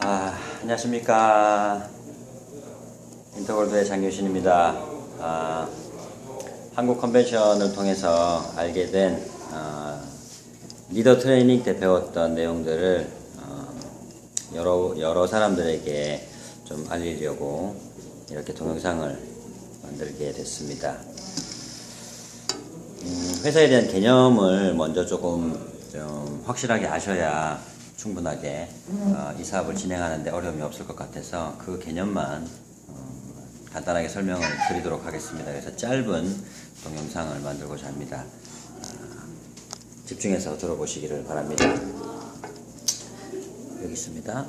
안녕하십니까. 인터골드의 장효신입니다. 한국 컨벤션을 통해서 알게 된 리더 트레이닝 때 배웠던 내용들을 여러 사람들에게 좀 알리려고 이렇게 동영상을 만들게 됐습니다. 회사에 대한 개념을 먼저 조금 좀 확실하게 아셔야 충분하게 이 사업을 진행하는데 어려움이 없을 것 같아서 그 개념만 간단하게 설명을 드리도록 하겠습니다. 그래서 짧은 동영상을 만들고자 합니다. 집중해서 들어보시기를 바랍니다. 여기 있습니다.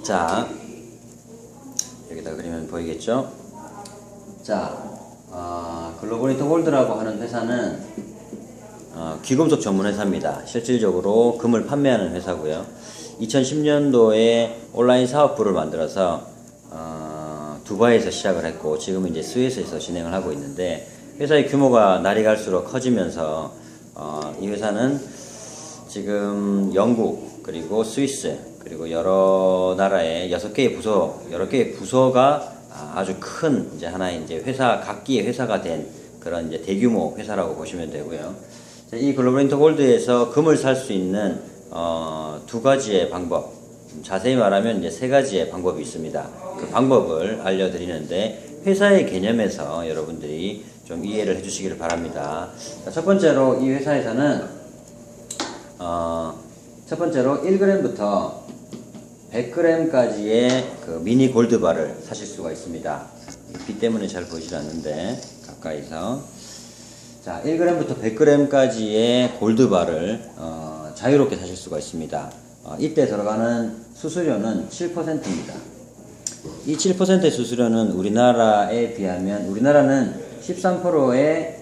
자, 여기다 그리면 보이겠죠? 자, 글로벌 인터골드라고 하는 회사는 귀금속 전문 회사입니다. 실질적으로 금을 판매하는 회사고요. 2010년도에 온라인 사업부를 만들어서 두바이에서 시작을 했고 지금은 이제 스위스에서 진행을 하고 있는데, 회사의 규모가 날이 갈수록 커지면서 이 회사는 지금 영국 그리고 스위스 그리고 여러 나라의 6개의 부서가 아주 큰 이제 하나의 이제 회사, 각기의 회사가 된 그런 이제 대규모 회사라고 보시면 되고요. 이 글로벌 인터골드에서 금을 살 수 있는 두 가지의 방법, 자세히 말하면 이제 3가지의 방법이 있습니다. 그 방법을 알려드리는데 회사의 개념에서 여러분들이 좀 이해를 해주시기를 바랍니다. 자, 첫 번째로 이 회사에서는 첫 번째로 1g부터 100g까지의 그 미니 골드바를 사실 수가 있습니다. 빛 때문에 잘 보이질 않는데 가까이서, 자, 1g부터 100g까지의 골드바를 자유롭게 사실 수가 있습니다. 이때 들어가는 수수료는 7%입니다. 이 7%의 수수료는 우리나라에 비하면, 우리나라는 13%의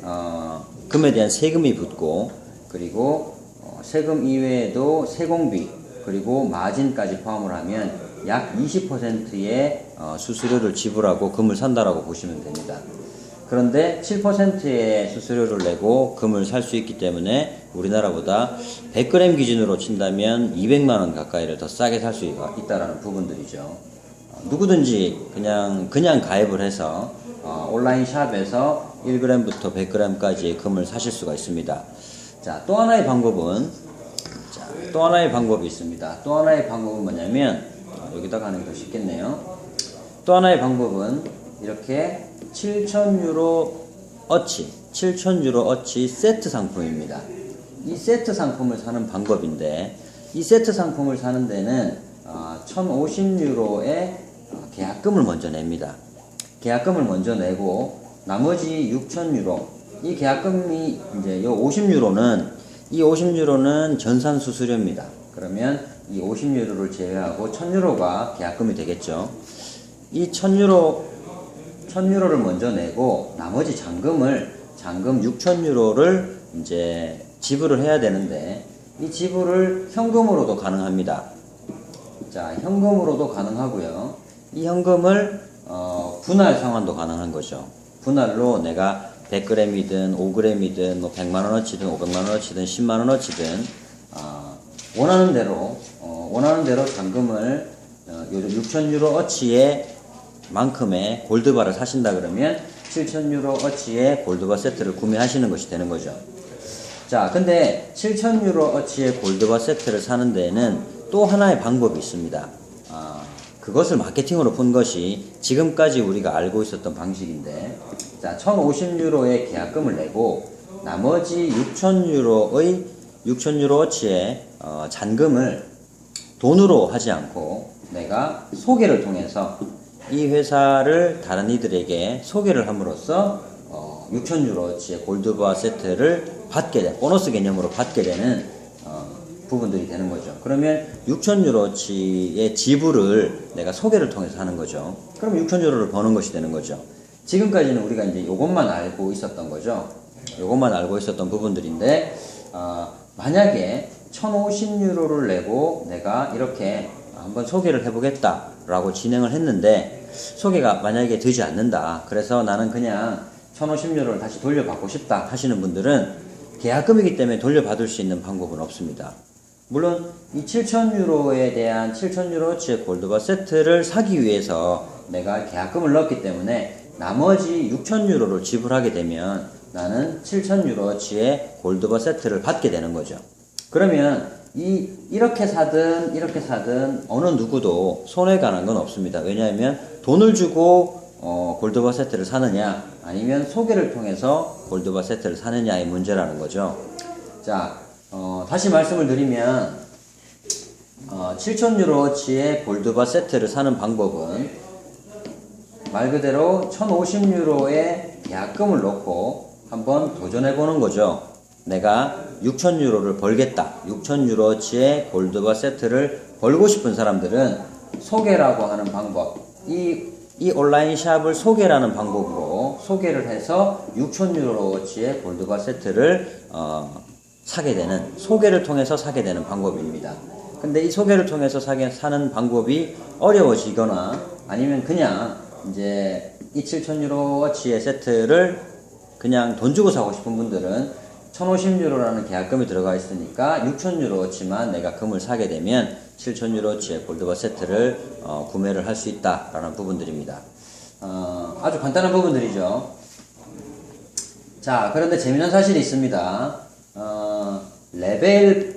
금에 대한 세금이 붙고, 그리고 세금 이외에도 세공비 그리고 마진까지 포함을 하면 약 20%의 수수료를 지불하고 금을 산다라고 보시면 됩니다. 그런데 7%의 수수료를 내고 금을 살 수 있기 때문에 우리나라보다 100g 기준으로 친다면 200만원 가까이를 더 싸게 살 수 있다라는 부분들이죠. 누구든지 그냥 가입을 해서 온라인 샵에서 1g부터 100g까지의 금을 사실 수가 있습니다. 자, 또 하나의 방법이 있습니다. 또 하나의 방법은 뭐냐면, 여기다가 하는 게 더 쉽겠네요. 또 하나의 방법은 이렇게 7,000유로 어치 세트 상품입니다. 이 세트 상품을 사는 방법인데, 이 세트 상품을 사는 데는 1,050유로의 계약금을 먼저 냅니다. 계약금을 먼저 내고 나머지 6,000유로, 이 계약금이 이제 요 50유로는 전산 수수료입니다. 그러면 이 50유로를 제외하고 1,000유로가 계약금이 되겠죠. 이 1,000유로를 먼저 내고 나머지 잔금 6,000유로를 이제 지불을 해야 되는데, 이 지불을 현금으로도 가능합니다. 자, 현금으로도 가능하고요. 이 현금을 분할 상환도 가능한 거죠. 분할로 내가 100g이든 5g이든 뭐 100만원어치든 500만원어치든 10만원어치든 원하는 대로 잔금을 6,000유로어치의 만큼의 골드바를 사신다 그러면 7,000유로어치의 골드바 세트를 구매하시는 것이 되는 거죠. 자, 근데 7,000유로어치의 골드바 세트를 사는 데에는 또 하나의 방법이 있습니다. 그것을 마케팅으로 푼 것이 지금까지 우리가 알고 있었던 방식인데, 자, 1,050유로의 계약금을 내고 나머지 6,000유로어치의 잔금을 돈으로 하지 않고 내가 소개를 통해서 이 회사를 다른 이들에게 소개를 함으로써 6,000유로어치의 골드바 세트를 보너스 개념으로 받게 되는 부분들이 되는 거죠. 그러면 6,000유로어치의 지불을 내가 소개를 통해서 하는 거죠. 그럼 6,000유로를 버는 것이 되는 거죠. 지금까지는 우리가 이제 요것만 알고 있었던 거죠. 요것만 알고 있었던 부분들인데, 만약에 1,050유로를 내고 내가 이렇게 한번 소개를 해보겠다 라고 진행을 했는데 소개가 만약에 되지 않는다, 그래서 나는 그냥 1,050유로를 다시 돌려받고 싶다 하시는 분들은 계약금이기 때문에 돌려받을 수 있는 방법은 없습니다. 물론 이 7,000유로에 대한 7,000유로치의 골드바 세트를 사기 위해서 내가 계약금을 넣었기 때문에 나머지 6,000유로를 지불하게 되면 나는 7,000유로치의 골드바 세트를 받게 되는 거죠. 그러면 이렇게 사든 어느 누구도 손해가 난 건 없습니다. 왜냐하면 돈을 주고 골드바 세트를 사느냐 아니면 소개를 통해서 골드바 세트를 사느냐의 문제라는 거죠. 자, 다시 말씀을 드리면 7,000유로치의 골드바 세트를 사는 방법은 말 그대로 1,050유로의 계약금을 넣고 한번 도전해 보는 거죠. 내가 6,000유로를 벌겠다. 6,000유로치의 골드바 세트를 벌고 싶은 사람들은 소개라고 하는 방법, 이 온라인 샵을 소개라는 방법으로 소개를 해서 6,000유로치의 골드바 세트를 사게 되는, 소개를 통해서 사게 되는 방법입니다. 근데 이 소개를 통해서 사는 방법이 어려워지거나 아니면 그냥 이제 이 7,000유로치의 세트를 그냥 돈 주고 사고 싶은 분들은 1,050유로라는 계약금이 들어가 있으니까 6,000유로치만 내가 금을 사게 되면 7,000유로치의 골드바 세트를 구매를 할 수 있다라는 부분들입니다. 아주 간단한 부분들이죠. 자, 그런데 재미난 사실이 있습니다. 레벨을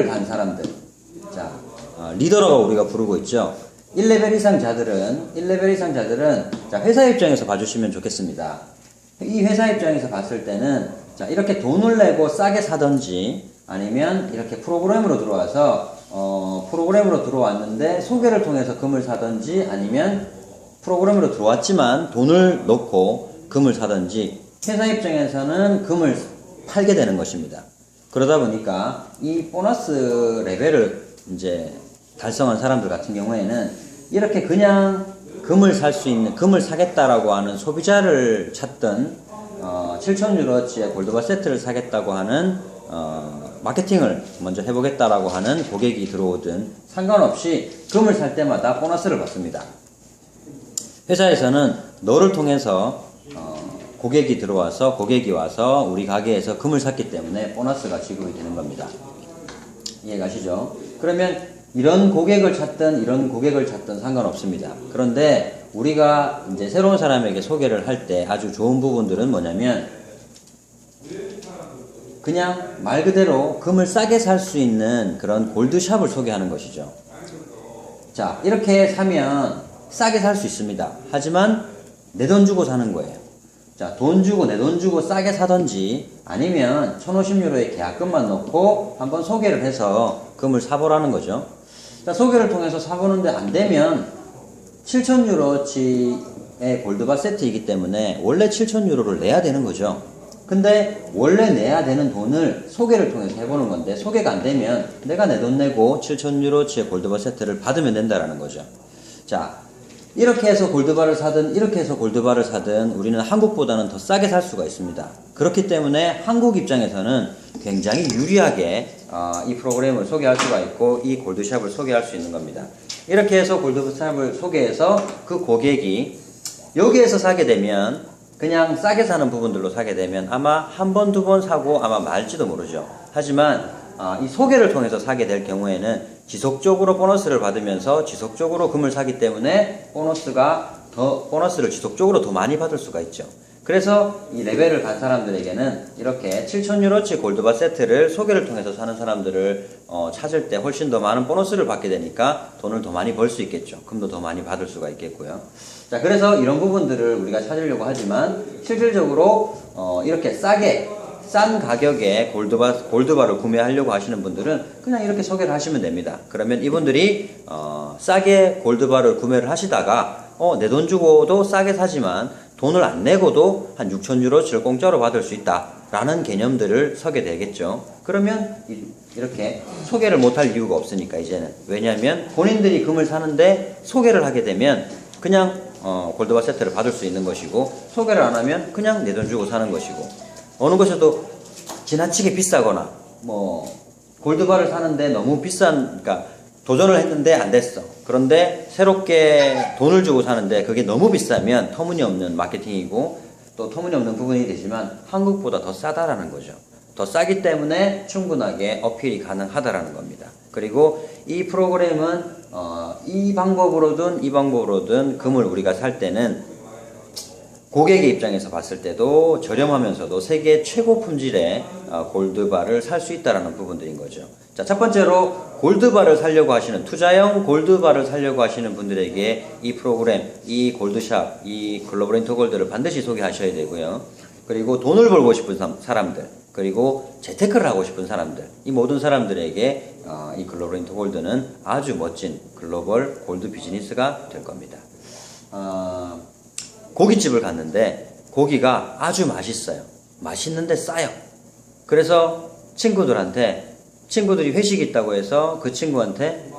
간 사람들. 자, 리더라고 우리가 부르고 있죠. 1레벨 이상 자들은 자, 회사 입장에서 봐주시면 좋겠습니다. 이 회사 입장에서 봤을 때는 자, 이렇게 돈을 내고 싸게 사든지 아니면 이렇게 프로그램으로 들어와서 프로그램으로 들어왔는데 소개를 통해서 금을 사든지 아니면 프로그램으로 들어왔지만 돈을 넣고 금을 사든지 회사 입장에서는 금을 팔게 되는 것입니다. 그러다 보니까 이 보너스 레벨을 이제 달성한 사람들 같은 경우에는 이렇게 그냥 금을 살 수 있는, 금을 사겠다라고 하는 소비자를 찾던 7,000유로치의 골드바 세트를 사겠다고 하는 마케팅을 먼저 해보겠다라고 하는 고객이 들어오든 상관없이 금을 살 때마다 보너스를 받습니다. 회사에서는 너를 통해서 고객이 와서 우리 가게에서 금을 샀기 때문에 보너스가 지급이 되는 겁니다. 이해가시죠? 그러면 이런 고객을 찾든 상관없습니다. 그런데 우리가 이제 새로운 사람에게 소개를 할 때 아주 좋은 부분들은 뭐냐면 그냥 말 그대로 금을 싸게 살 수 있는 그런 골드샵을 소개하는 것이죠. 자, 이렇게 사면 싸게 살 수 있습니다. 하지만 내 돈 주고 사는 거예요. 자, 내 돈 주고 싸게 사든지 아니면 1,050유로의 계약금만 넣고 한번 소개를 해서 금을 사보라는 거죠. 자, 소개를 통해서 사보는데 안 되면 7,000유로치의 골드바 세트이기 때문에 원래 7,000유로를 내야 되는 거죠. 근데 원래 내야 되는 돈을 소개를 통해서 해보는 건데 소개가 안 되면 내가 내 돈 내고 7,000유로치의 골드바 세트를 받으면 된다라는 거죠. 자, 이렇게 해서 골드바를 사든 우리는 한국보다는 더 싸게 살 수가 있습니다. 그렇기 때문에 한국 입장에서는 굉장히 유리하게 이 프로그램을 소개할 수가 있고 이 골드샵을 소개할 수 있는 겁니다. 이렇게 해서 골드샵을 소개해서 그 고객이 여기에서 사게 되면 그냥 싸게 사는 부분들로 사게 되면 아마 한 번, 두 번 사고 아마 말지도 모르죠. 하지만 이 소개를 통해서 사게 될 경우에는 지속적으로 보너스를 받으면서 지속적으로 금을 사기 때문에 보너스를 지속적으로 더 많이 받을 수가 있죠. 그래서 이 레벨을 간 사람들에게는 이렇게 7,000유로치 골드바 세트를 소개를 통해서 사는 사람들을 찾을 때 훨씬 더 많은 보너스를 받게 되니까 돈을 더 많이 벌 수 있겠죠. 금도 더 많이 받을 수가 있겠고요. 자, 그래서 이런 부분들을 우리가 찾으려고 하지만 실질적으로 이렇게 싼 가격에 골드바를 구매하려고 하시는 분들은 그냥 이렇게 소개를 하시면 됩니다. 그러면 이분들이 싸게 골드바를 구매를 하시다가 내 돈 주고도 싸게 사지만 돈을 안 내고도 한 6,000유로치를 공짜로 받을 수 있다라는 개념들을 서게 되겠죠. 그러면 이렇게 소개를 못할 이유가 없으니까 이제는. 왜냐하면 본인들이 금을 사는데 소개를 하게 되면 그냥 골드바 세트를 받을 수 있는 것이고 소개를 안 하면 그냥 내 돈 주고 사는 것이고 어느 것에도 지나치게 비싸거나 골드바를 사는데 너무 그러니까 도전을 했는데 안 됐어. 그런데 새롭게 돈을 주고 사는데 그게 너무 비싸면 터무니없는 마케팅이고 또 터무니없는 부분이 되지만 한국보다 더 싸다라는 거죠. 더 싸기 때문에 충분하게 어필이 가능하다라는 겁니다. 그리고 이 프로그램은 이 방법으로든 이 방법으로든 금을 우리가 살 때는 고객의 입장에서 봤을 때도 저렴하면서도 세계 최고 품질의 골드바를 살 수 있다는 부분들인 거죠. 자, 첫 번째로 골드바를 사려고 하시는, 투자형 골드바를 사려고 하시는 분들에게 이 프로그램, 이 골드샵, 이 글로벌 인터골드를 반드시 소개하셔야 되고요. 그리고 돈을 벌고 싶은 사람들, 그리고 재테크를 하고 싶은 사람들, 이 모든 사람들에게 이 글로벌 인터골드는 아주 멋진 글로벌 골드 비즈니스가 될 겁니다. 고깃집을 갔는데 고기가 아주 맛있어요. 맛있는데 싸요. 그래서 친구들이 회식이 있다고 해서 그 친구한테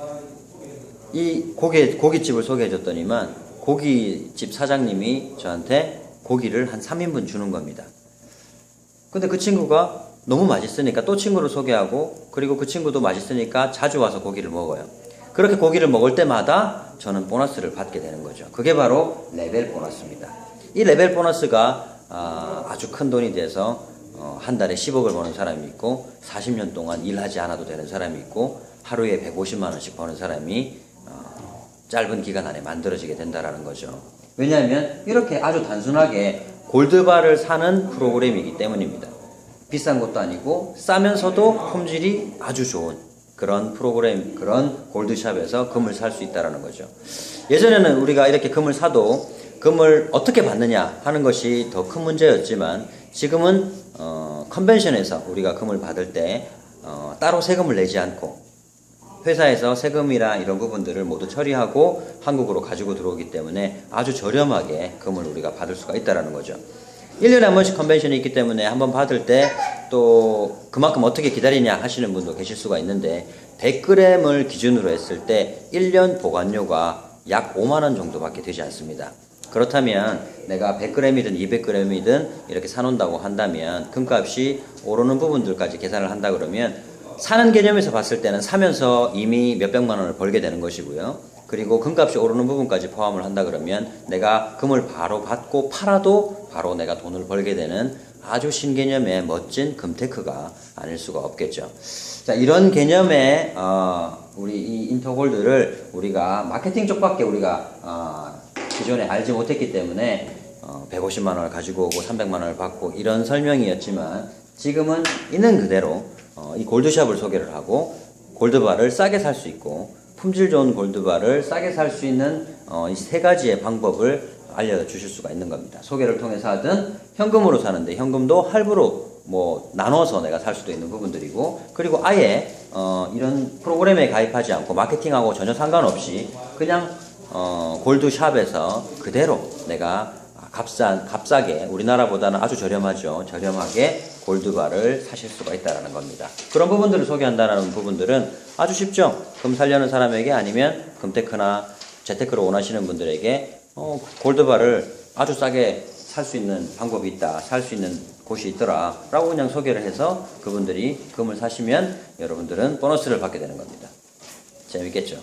이 고깃집을 소개해줬더니만 고깃집 사장님이 저한테 고기를 한 3인분 주는 겁니다. 근데 그 친구가 너무 맛있으니까 또 친구를 소개하고, 그리고 그 친구도 맛있으니까 자주 와서 고기를 먹어요. 그렇게 고기를 먹을 때마다 저는 보너스를 받게 되는 거죠. 그게 바로 레벨 보너스입니다. 이 레벨 보너스가 아주 큰 돈이 돼서 한 달에 10억을 버는 사람이 있고, 40년 동안 일하지 않아도 되는 사람이 있고, 하루에 150만 원씩 버는 사람이 짧은 기간 안에 만들어지게 된다는 거죠. 왜냐하면 이렇게 아주 단순하게 골드바를 사는 프로그램이기 때문입니다. 비싼 것도 아니고 싸면서도 품질이 아주 좋은 그런 프로그램, 그런 골드샵에서 금을 살 수 있다는 거죠. 예전에는 우리가 이렇게 금을 사도 금을 어떻게 받느냐 하는 것이 더 큰 문제였지만, 지금은 컨벤션에서 우리가 금을 받을 때 따로 세금을 내지 않고 회사에서 세금이나 이런 부분들을 모두 처리하고 한국으로 가지고 들어오기 때문에 아주 저렴하게 금을 우리가 받을 수가 있다는 거죠. 1년에 한 번씩 컨벤션이 있기 때문에 한번 받을 때 또 그만큼 어떻게 기다리냐 하시는 분도 계실 수가 있는데, 100g을 기준으로 했을 때 1년 보관료가 약 5만 원 정도밖에 되지 않습니다. 그렇다면 내가 100g이든 200g이든 이렇게 사놓는다고 한다면 금값이 오르는 부분들까지 계산을 한다 그러면 사는 개념에서 봤을 때는 사면서 이미 몇백만 원을 벌게 되는 것이고요. 그리고 금값이 오르는 부분까지 포함을 한다 그러면 내가 금을 바로 받고 팔아도 바로 내가 돈을 벌게 되는 아주 신개념의 멋진 금테크가 아닐 수가 없겠죠. 자, 이런 개념의 우리 이 인터골드를 우리가 마케팅 쪽밖에 우리가 기존에 알지 못했기 때문에 150만 원을 가지고 오고 300만 원을 받고 이런 설명이었지만, 지금은 있는 그대로 이 골드샵을 소개를 하고 골드바를 싸게 살 수 있고 품질 좋은 골드바를 싸게 살 수 있는 이 세 가지의 방법을 알려주실 수가 있는 겁니다. 소개를 통해서 하든 현금으로 사는데 현금도 할부로 뭐 나눠서 내가 살 수도 있는 부분들이고, 그리고 아예 이런 프로그램에 가입하지 않고 마케팅하고 전혀 상관없이 그냥 골드샵에서 그대로 내가 값싸게, 우리나라보다는 아주 저렴하죠. 저렴하게 골드바를 사실 수가 있다는 겁니다. 그런 부분들을 소개한다는 부분들은 아주 쉽죠. 금 살려는 사람에게, 아니면 금테크나 재테크를 원하시는 분들에게 골드바를 아주 싸게 살 수 있는 방법이 있다, 살 수 있는 곳이 있더라 라고 그냥 소개를 해서 그분들이 금을 사시면 여러분들은 보너스를 받게 되는 겁니다. 재밌겠죠?